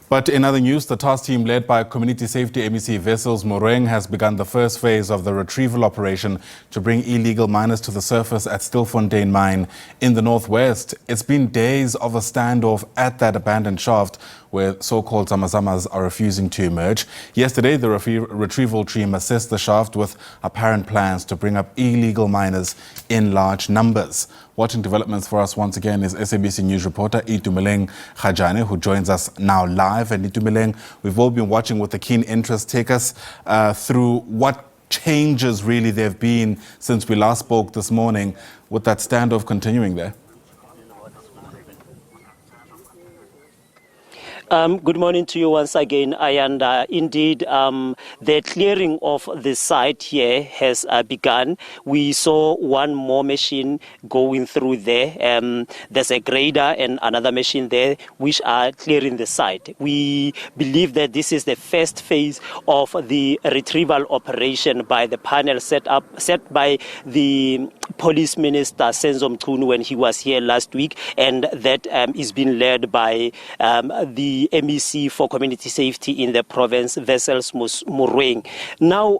But in other news, the task team led by Community Safety MEC Wessels Morweng has begun the first phase of the retrieval operation to bring illegal miners to the surface at Stilfontein Mine in the northwest. It's been days of a standoff at that abandoned shaft where so-called zama-zamas are refusing to emerge. Yesterday, the retrieval team assessed the shaft with apparent plans to bring up illegal miners in large numbers. Watching developments for us once again is SABC News reporter Itumeleng Kgajane, who joins us now live. And Itumeleng, we've all been watching with a keen interest. Take us through what changes really there have been since we last spoke this morning with that standoff continuing there. Good morning to you once again, and indeed the clearing of the site here has begun. We saw one more machine going through there. There's a grader and another machine there which are clearing the site. We believe that this is the first phase of the retrieval operation by the panel set by the Police Minister Senzo Mchunu when he was here last week, and that is being led by the MEC for Community Safety in the province, Wessels Morweng. Now,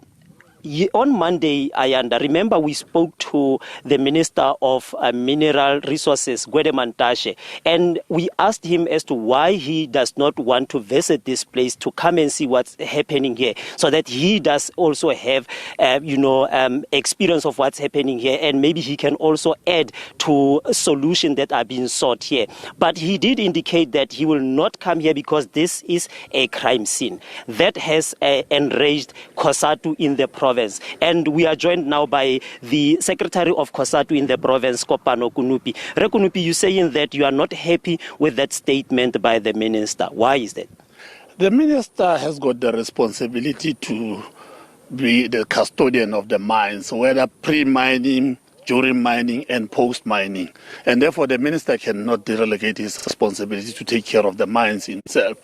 on Monday, Ayanda, remember we spoke to the Minister of Mineral Resources, Gwede Mantashe, and we asked him as to why he does not want to visit this place to come and see what's happening here, so that he does also have, experience of what's happening here, and maybe he can also add to solutions that are being sought here. But he did indicate that he will not come here because this is a crime scene that has enraged COSATU in the province. And we are joined now by the Secretary of COSATU in the province, Kopano Konopi. Konopi, you're saying that you are not happy with that statement by the minister. Why is that? The minister has got the responsibility to be the custodian of the mines, whether pre-mining, during mining and post-mining. And therefore the minister cannot delegate his responsibility to take care of the mines himself.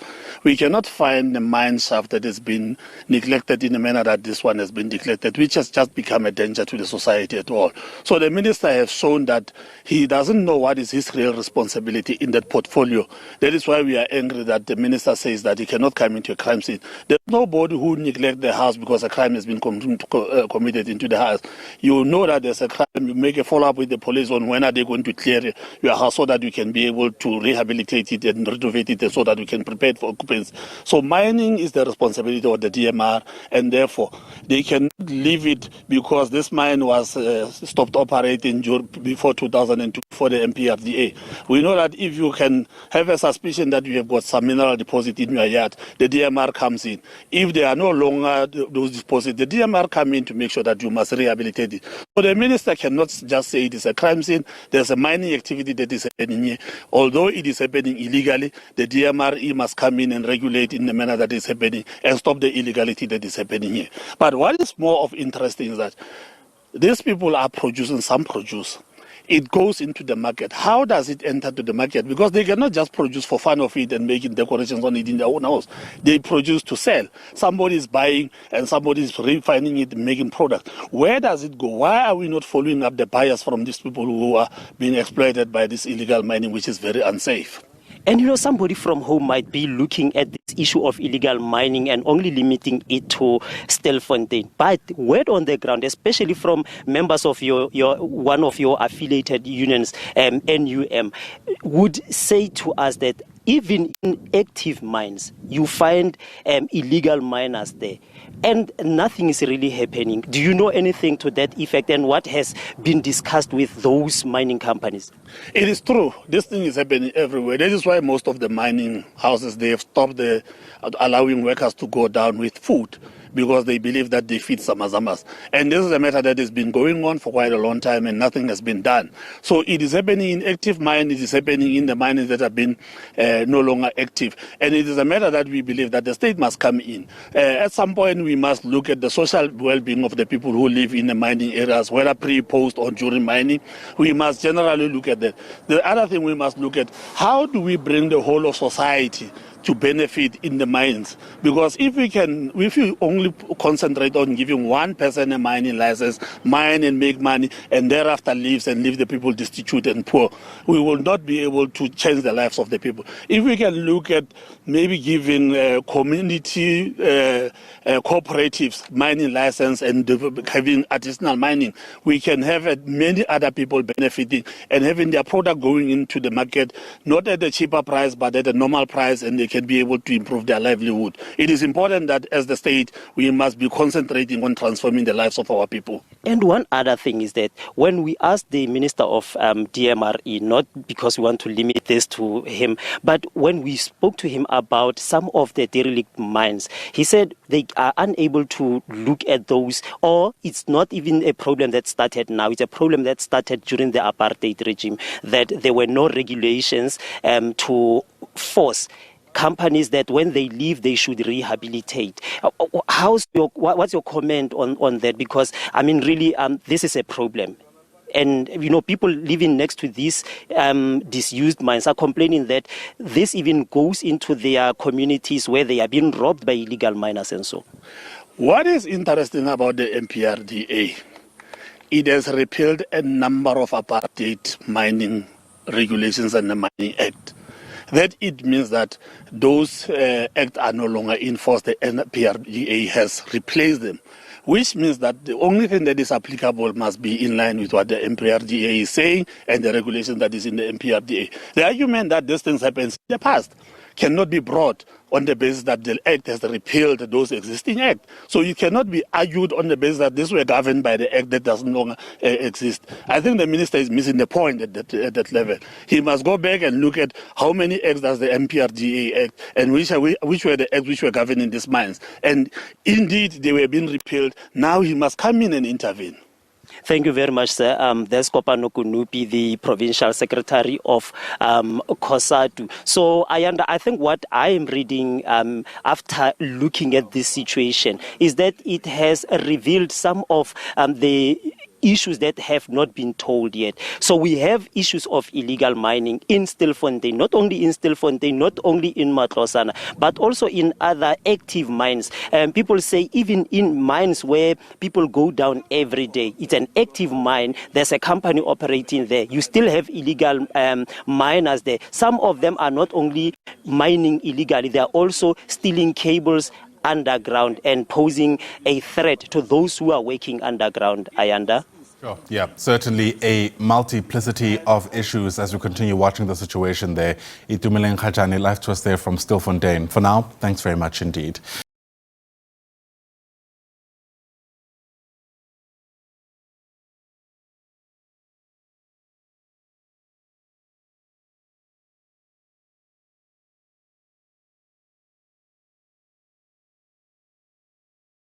We cannot find a mine shaft that has been neglected in a manner that this one has been neglected, which has just become a danger to the society at all. So the minister has shown that he doesn't know what is his real responsibility in that portfolio. That is why we are angry that the minister says that he cannot come into a crime scene. There's nobody who neglects the house because a crime has been committed into the house. You know that there's a crime. You make a follow-up with the police on when are they going to clear your house so that you can be able to rehabilitate it and renovate it so that you can prepare it for occupants. So mining is the responsibility of the DMR, and therefore they can leave it because this mine was stopped operating before 2002 for the MPRDA. We know that if you can have a suspicion that you have got some mineral deposit in your yard, the DMR comes in. If they are no longer those deposits, the DMR come in to make sure that you must rehabilitate it. So the minister cannot just say it is a crime scene. There's a mining activity that is happening here. Although it is happening illegally, the DMRE must come in and regulate in the manner that is happening and stop the illegality that is happening here. But what is more of interest is that these people are producing some produce. It goes into the market. How does it enter to the market? Because they cannot just produce for fun of it and making decorations on it in their own house. They produce to sell. Somebody is buying and somebody is refining it and making product. Where does it go? Why are we not following up the buyers from these people who are being exploited by this illegal mining, which is very unsafe? And somebody from home might be looking at this issue of illegal mining and only limiting it to Stilfontein. But word on the ground, especially from members of one of your affiliated unions, NUM, would say to us that even in active mines, you find illegal miners there, and nothing is really happening. Do you know anything to that effect, and what has been discussed with those mining companies? It is true. This thing is happening everywhere. That is why most of the mining houses, they have stopped allowing workers to go down with food, because they believe that they feed zama-zamas. And this is a matter that has been going on for quite a long time and nothing has been done. So it is happening in active mines, it is happening in the mines that have been no longer active. And it is a matter that we believe that the state must come in. At some point we must look at the social well-being of the people who live in the mining areas, whether pre, post or during mining. We must generally look at that. The other thing we must look at, how do we bring the whole of society to benefit in the mines. Because if you only concentrate on giving one person a mining license, mine and make money, and thereafter leave the people destitute and poor, we will not be able to change the lives of the people. If we can look at maybe giving community cooperatives mining license and having artisanal mining, we can have many other people benefiting and having their product going into the market, not at a cheaper price, but at a normal price, and they can be able to improve their livelihood. It is important that as the state, we must be concentrating on transforming the lives of our people. And one other thing is that when we asked the Minister of DMRE, not because we want to limit this to him, but when we spoke to him about some of the derelict mines, he said they are unable to look at those, or it's not even a problem that started now, it's a problem that started during the apartheid regime, that there were no regulations to force companies that when they leave they should rehabilitate. What's your comment on that? Because I mean, really, this is a problem. And, you know, people living next to these disused mines are complaining that this even goes into their communities where they are being robbed by illegal miners and so. What is interesting about the MPRDA, it has repealed a number of apartheid mining regulations and the Mining Act. That it means that those acts are no longer enforced. The MPRDA has replaced them, which means that the only thing that is applicable must be in line with what the MPRDA is saying and the regulation that is in the MPRDA. The argument that these things happened in the past cannot be brought on the basis that the Act has repealed those existing acts. So it cannot be argued on the basis that these were governed by the Act that does no longer exist. I think the minister is missing the point at that level. He must go back and look at how many acts does the MPRDA Act and which were the acts which were governing these mines. And indeed, they were being repealed. Now he must come in and intervene. Thank you very much, sir. There's Kopano Konopi, the Provincial Secretary of COSATU. So I think what I am reading after looking at this situation is that it has revealed some of the issues that have not been told yet. So we have issues of illegal mining in Stilfontein, not only in Stilfontein, not only in Matlosana, but also in other active mines. People say even in mines where people go down every day, it's an active mine, there's a company operating there. You still have illegal miners there. Some of them are not only mining illegally, they are also stealing cables underground and posing a threat to those who are working underground, Ayanda. Sure. Yeah, certainly a multiplicity of issues as we continue watching the situation there. Itumeleng, Kgajane, live to us there from Stilfontein. For now, thanks very much indeed.